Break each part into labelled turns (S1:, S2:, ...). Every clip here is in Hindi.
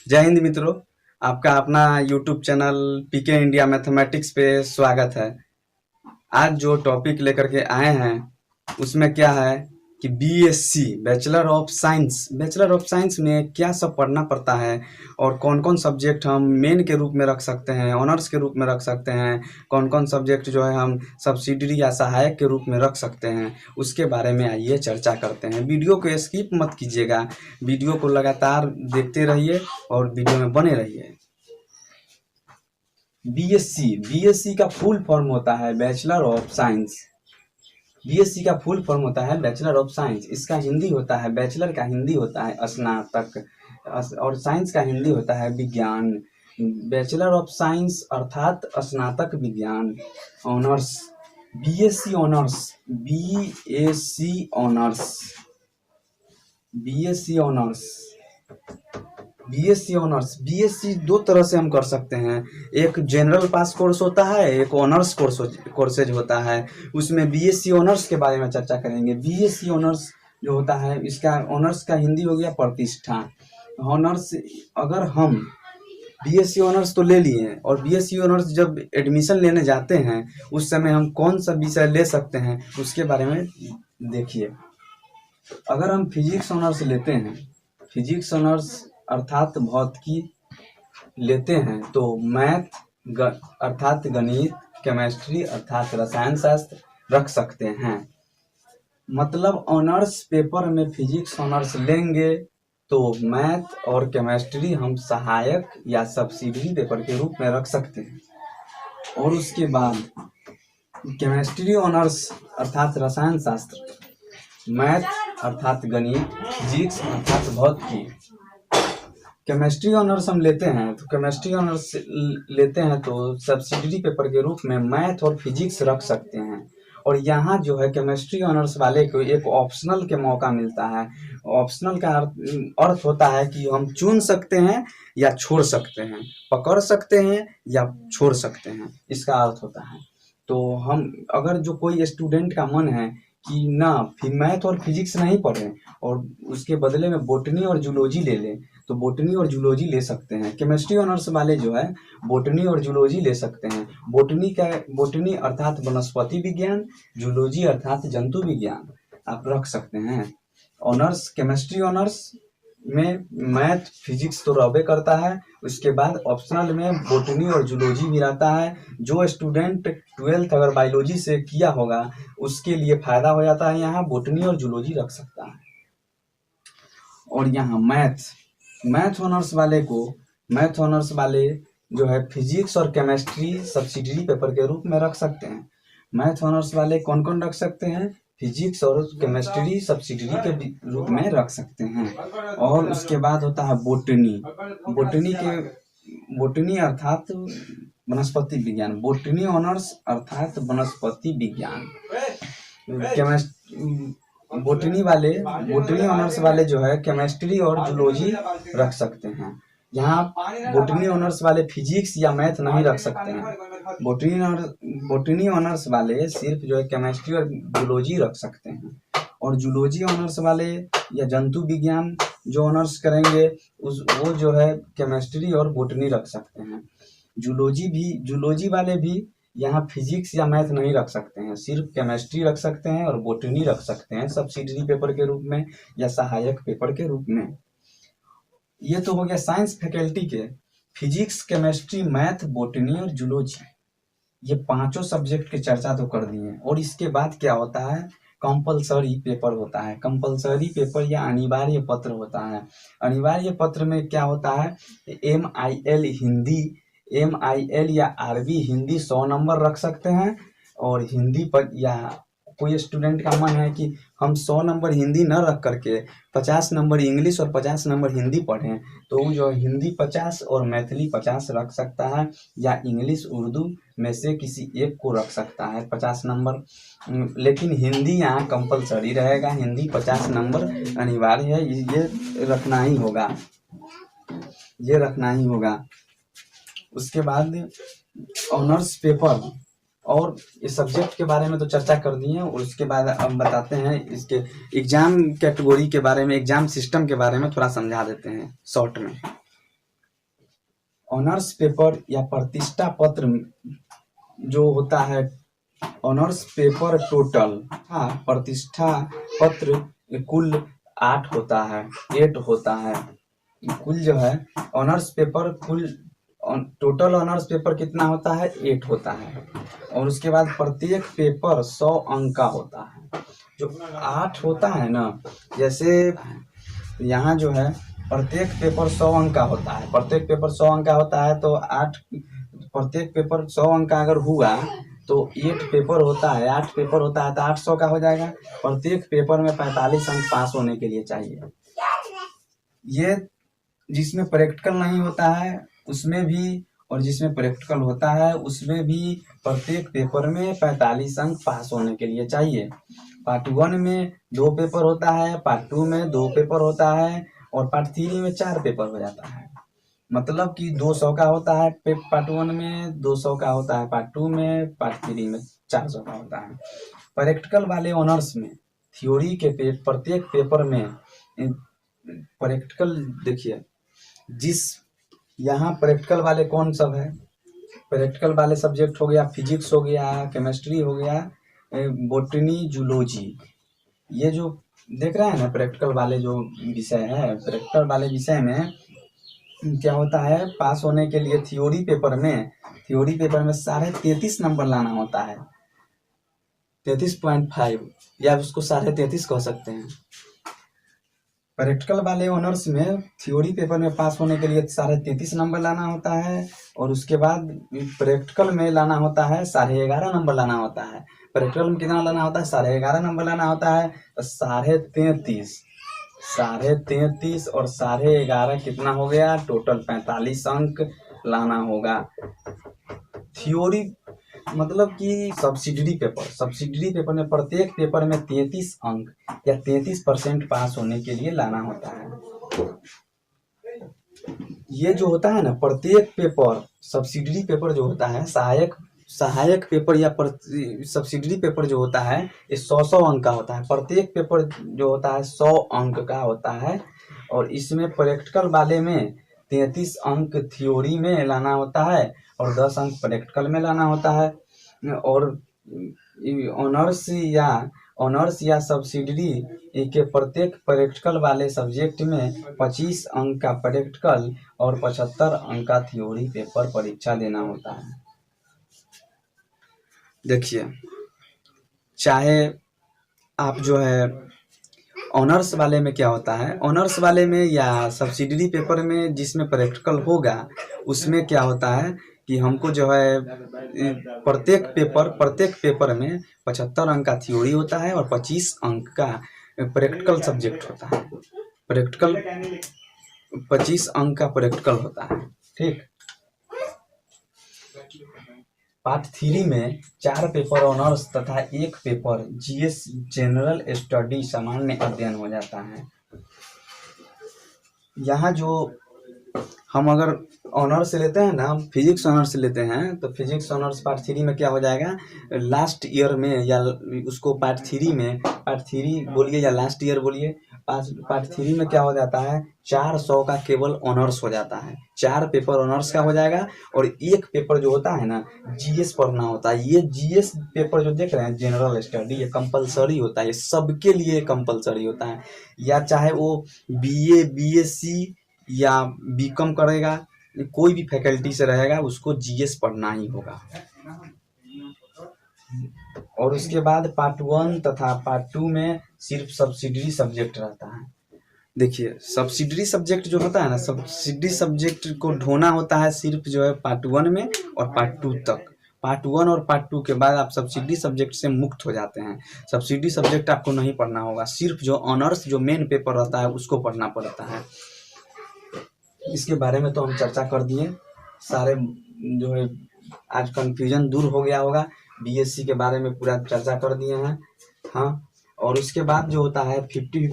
S1: जय हिंद मित्रों। आपका अपना YouTube channel PK India mathematics पे स्वागत है। आज जो टॉपिक लेकर के आए हैं उसमें क्या है कि बीएससी बैचलर ऑफ साइंस में क्या सब पढ़ना पड़ता है और कौन कौन सब्जेक्ट हम मेन के रूप में रख सकते हैं, ऑनर्स के रूप में रख सकते हैं, कौन कौन सब्जेक्ट जो है हम सब्सिडरी या सहायक के रूप में रख सकते हैं, उसके बारे में आइए चर्चा करते हैं। वीडियो को स्किप मत कीजिएगा, वीडियो को लगातार देखते रहिए और वीडियो में बने रहिए। बीएससी का फुल फॉर्म होता है बैचलर ऑफ साइंस। बीएससी का फुल फॉर्म होता है बैचलर ऑफ साइंस। इसका हिंदी होता है, बैचलर का हिंदी होता है स्नातक, और साइंस का हिंदी होता है विज्ञान। बैचलर ऑफ साइंस अर्थात स्नातक विज्ञान। Honours, BSc honours, BSc honours, BSc honours, BSc honours. BSc दो तरह से हम कर सकते हैं। एक जनरल पास कोर्स होता है, एक ऑनर्स कोर्सेज होता है। उसमें बीएससी ऑनर्स के बारे में चर्चा करेंगे। बीएससी ऑनर्स जो होता है, इसका ऑनर्स का हिंदी हो गया प्रतिष्ठा। ऑनर्स, अगर हम बीएससी ऑनर्स तो ले लिए और बीएससी ऑनर्स जब एडमिशन लेने जाते हैं उस समय हम कौन सा विषय ले सकते हैं उसके बारे में देखिए। अगर हम फिजिक्स ऑनर्स लेते हैं, फिजिक्स ऑनर्स अर्थात भौतिकी लेते हैं, तो मैथ अर्थात गणित, केमिस्ट्री अर्थात रसायन शास्त्र रख सकते हैं। मतलब ऑनर्स पेपर में फिजिक्स ऑनर्स लेंगे तो मैथ और केमिस्ट्री हम सहायक या सब्सिडरी पेपर के रूप में रख सकते हैं। और उसके बाद केमिस्ट्री ऑनर्स अर्थात रसायन शास्त्र, मैथ अर्थात गणित, फिजिक्स अर्थात भौतिकी। केमिस्ट्री ऑनर्स हम लेते हैं तो केमिस्ट्री ऑनर्स लेते हैं तो सब्सिडरी पेपर के रूप में मैथ और फिजिक्स रख सकते हैं। और यहाँ जो है केमिस्ट्री ऑनर्स वाले को एक ऑप्शनल के मौका मिलता है। ऑप्शनल का अर्थ होता है कि हम चुन सकते हैं या छोड़ सकते हैं, पकड़ सकते हैं या छोड़ सकते हैं, इसका अर्थ होता है। तो हम, अगर जो कोई स्टूडेंट का मन है कि ना फिर मैथ और फिजिक्स नहीं पढ़ें और उसके बदले में बोटनी और जूलॉजी ले लें, तो बोटनी और जूलॉजी ले सकते हैं। केमिस्ट्री ऑनर्स वाले जो है बोटनी और जूलॉजी ले सकते हैं। बोटनी अर्थात वनस्पति विज्ञान, जूलॉजी अर्थात जंतु विज्ञान आप रख सकते हैं। ऑनर्स, केमिस्ट्री ऑनर्स में मैथ फिजिक्स तो रहबे करता है, उसके बाद ऑप्शनल में बोटनी और जूलॉजी भी रहता है। जो स्टूडेंट 12th अगर बायोलॉजी से किया होगा उसके लिए फायदा हो जाता है, यहाँ बोटनी और जूलॉजी रख सकता है। और यहाँ मैथ ऑनर्स वाले जो है फिजिक्स और केमिस्ट्री सब्सिडरी पेपर के रूप में रख सकते हैं। मैथ ऑनर्स वाले कौन कौन रख सकते हैं? फिजिक्स और केमिस्ट्री सब्सिडरी के रूप में रख सकते हैं। और उसके बाद होता है बोटनी अर्थात वनस्पति विज्ञान, बोटनी ऑनर्स अर्थात वनस्पति विज्ञान। बोटनी ऑनर्स वाले जो है केमिस्ट्री और जूलॉजी रख सकते हैं। यहाँ बोटनी ऑनर्स वाले फिजिक्स या मैथ नहीं रख सकते हैं। बोटनी ऑनर्स वाले सिर्फ जो है केमिस्ट्री और जूलॉजी रख सकते हैं। और जूलॉजी ऑनर्स वाले या जंतु विज्ञान जो ऑनर्स करेंगे वो जो है केमिस्ट्री और बोटनी रख सकते हैं। जूलॉजी वाले भी यहाँ फिजिक्स या मैथ नहीं रख सकते हैं, सिर्फ केमिस्ट्री रख सकते हैं और बोटनी रख सकते हैं सब्सिडरी पेपर के रूप में या सहायक पेपर के रूप में। ये तो हो गया साइंस फैकल्टी के फिजिक्स, केमिस्ट्री, मैथ, बोटनी और जूलॉजी, ये पांचों सब्जेक्ट की चर्चा तो कर दी है। और इसके बाद क्या होता है? कंपलसरी पेपर होता है। कंपलसरी पेपर या अनिवार्य पत्र होता है। अनिवार्य पत्र में क्या होता है? MIL हिंदी, MIL या RB हिंदी 100 नंबर रख सकते हैं। और हिंदी पर, या कोई स्टूडेंट का मन है कि हम 100 नंबर हिंदी न रख करके 50 नंबर इंग्लिश और 50 नंबर हिंदी पढ़ें, तो जो हिंदी 50 और मैथिली 50 रख सकता है, या इंग्लिश उर्दू में से किसी एक को रख सकता है 50 नंबर। लेकिन हिंदी यहाँ कंपलसरी रहेगा, हिंदी 50 नंबर अनिवार्य है, ये रखना ही होगा। उसके बाद ऑनर्स पेपर और इस सब्जेक्ट के बारे में तो चर्चा कर दी है। और उसके बाद हम बताते हैं इसके एग्जाम कैटेगरी के बारे में, एग्जाम सिस्टम के बारे में थोड़ा समझा देते हैं शॉर्ट में। ऑनर्स पेपर या प्रतिष्ठा पत्र जो होता है, ऑनर्स पेपर टोटल, हाँ, प्रतिष्ठा पत्र कुल 8 होता है, 8 होता है कुल जो है। ऑनर्स पेपर कुल टोटल ऑनर्स पेपर कितना होता है, 8 होता है। और उसके बाद प्रत्येक पेपर 100 अंक का होता है। जो 8 होता है ना, जैसे यहाँ जो है प्रत्येक पेपर 100 अंक का होता है, प्रत्येक पेपर 100 अंक का होता है, तो 8 प्रत्येक पेपर 100 अंक का अगर हुआ तो 8 पेपर होता है, 8 पेपर होता है तो 800 का हो जाएगा। प्रत्येक पेपर में 45 अंक पास होने के लिए चाहिए। ये जिसमें प्रैक्टिकल नहीं होता है उसमें भी, और जिसमें प्रैक्टिकल होता है उसमें भी प्रत्येक पेपर में 45 अंक पास होने के लिए चाहिए। पार्ट 1 में 2 पेपर होता है, पार्ट 2 में 2 पेपर होता है, और पार्ट 3 में 4 पेपर हो जाता है। मतलब कि 200 का होता है पार्ट 1 में, 200 का होता है पार्ट 2 में, पार्ट 3 में 400 का होता है। प्रैक्टिकल वाले ऑनर्स में थ्योरी के प्रत्येक पेपर में प्रैक्टिकल, देखिए जिस यहाँ प्रैक्टिकल वाले कौन सब है, प्रैक्टिकल वाले सब्जेक्ट हो गया फिजिक्स हो गया, केमिस्ट्री हो गया, बॉटनी, जूलॉजी। ये जो देख रहे हैं ना प्रैक्टिकल वाले जो विषय है, प्रैक्टिकल वाले विषय में क्या होता है, पास होने के लिए थ्योरी पेपर में 33.5 नंबर लाना होता है, 33.5, या उसको 33.5 कह सकते हैं। प्रैक्टिकल वाले ऑनर्स में थ्योरी पेपर में पास होने के लिए 33.5 नंबर लाना होता है, और उसके बाद प्रैक्टिकल में लाना होता है 11.5 नंबर लाना होता है। प्रैक्टिकल में कितना लाना होता है, 11.5 नंबर लाना होता है, तो 33.5 और 11.5 कितना हो गया, टोटल 45 अंक लाना होगा। थ्योरी मतलब कि सब्सिडरी पेपर में प्रत्येक पेपर में 33 अंक या 33% पास होने के लिए लाना होता है। ये जो होता है ना प्रत्येक पेपर, सब्सिडरी पेपर जो होता है, सहायक पेपर या सब्सिडरी पेपर जो होता है, ये 100 अंक का होता है। प्रत्येक पेपर जो होता है 100 अंक का होता है, और इसमें प्रैक्टिकल वाले में 33 अंक थ्योरी में लाना होता है और 10 अंक प्रैक्टिकल में लाना होता है। और ऑनर्स या सब्सिडरी के प्रत्येक प्रैक्टिकल वाले सब्जेक्ट में 25 अंक का प्रैक्टिकल और 75 अंक का थ्योरी पेपर परीक्षा देना होता है। देखिए, चाहे आप जो है ऑनर्स वाले में क्या होता है, ऑनर्स वाले में या सब्सिडरी पेपर में जिसमें प्रैक्टिकल होगा उसमें क्या होता है कि हमको जो है प्रत्येक पेपर में 75 अंक का थ्योरी होता है और 25 अंक का प्रैक्टिकल सब्जेक्ट होता है। प्रैक्टिकल 25 अंक का प्रैक्टिकल होता है, ठीक। पार्ट 3 में 4 पेपर ऑनर्स तथा 1 पेपर जीएस जनरल स्टडी सामान्य अध्ययन हो जाता है। यहाँ जो हम अगर ऑनर्स से लेते हैं ना, हम फिजिक्स ऑनर्स से लेते हैं, तो फिजिक्स ऑनर्स पार्ट 3 में क्या हो जाएगा, लास्ट ईयर में, या उसको पार्ट 3 बोलिए या लास्ट ईयर बोलिए, पार्ट 3 में क्या हो जाता है, 400 का केवल ऑनर्स हो जाता है। 4 पेपर ऑनर्स का हो जाएगा, और 1 पेपर जो होता है ना जीएस पढ़ना होता है। ये जीएस पेपर जो देख रहे हैं जनरल स्टडी, ये कंपलसरी होता है, ये सबके लिए कंपलसरी होता है। या चाहे वो बीए, बीएससी या बीकॉम करेगा, कोई भी फैकल्टी से रहेगा, उसको जीएस पढ़ना ही होगा। और उसके बाद पार्ट 1 तथा पार्ट 2 में सिर्फ सब्सिडरी सब्जेक्ट रहता है। देखिए, सब्सिडरी सब्जेक्ट जो होता है ना, सब्सिडरी सब्जेक्ट को ढोना होता है सिर्फ जो है पार्ट 1 में और पार्ट 2 तक। पार्ट 1 और पार्ट 2 के बाद आप सब्सिडरी सब्जेक्ट से मुक्त हो जाते हैं। सब्सिडरी सब्जेक्ट आपको नहीं पढ़ना होगा, सिर्फ जो ऑनर्स जो मेन पेपर रहता है उसको पढ़ना पड़ता है। इसके बारे में तो हम चर्चा कर दिए सारे, जो है आज कन्फ्यूजन दूर हो गया होगा। बीएससी के बारे में पूरा चर्चा कर दिए हैं, हाँ। और उसके बाद जो होता है 50,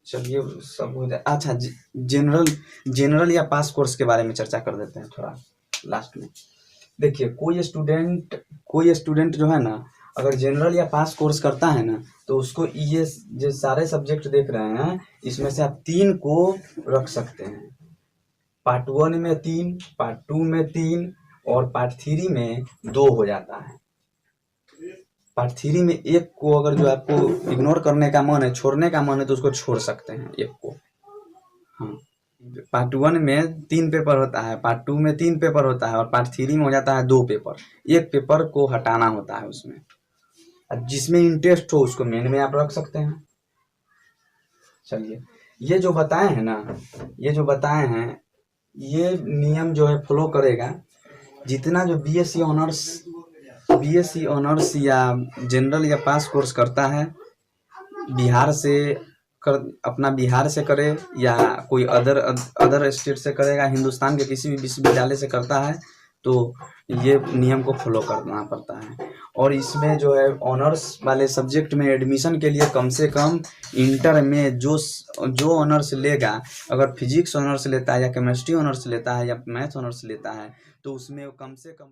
S1: चलिए सब हो जाए। अच्छा, जनरल या पास कोर्स के बारे में चर्चा कर देते हैं थोड़ा लास्ट में। देखिए, कोई स्टूडेंट जो है ना, अगर जनरल या पास कोर्स करता है ना, तो उसको ये जो सारे सब्जेक्ट देख रहे हैं इसमें से आप 3 को रख सकते हैं। पार्ट 1 में 3, पार्ट 2 में 3 और पार्ट 3 में 2 हो जाता है। पार्ट 3 में एक को अगर जो आपको इग्नोर करने का मन है, छोड़ने का मन है, तो उसको छोड़ सकते हैं एक को। हाँ, पार्ट 1 में 3 पेपर होता है, पार्ट 2 में 3 पेपर होता है और पार्ट 3 में हो जाता है 2 पेपर। एक पेपर को हटाना होता है उसमें। अब जिसमें इंटरेस्ट हो उसको मेन में आप रख सकते हैं। चलिए, ये जो बताए हैं ना, ये जो बताए हैं, ये नियम जो है फॉलो करेगा जितना जो बीएससी ऑनर्स या जनरल या पास कोर्स करता है, बिहार से अपना बिहार से करे या कोई अदर स्टेट से करेगा, हिंदुस्तान के किसी भी विश्वविद्यालय से करता है, तो ये नियम को फॉलो करना पड़ता है। और इसमें जो है ऑनर्स वाले सब्जेक्ट में एडमिशन के लिए कम से कम इंटर में जो ऑनर्स लेगा, अगर फिजिक्स ऑनर्स लेता है या केमिस्ट्री ऑनर्स लेता है या मैथ ऑनर्स लेता है, तो उसमें कम से कम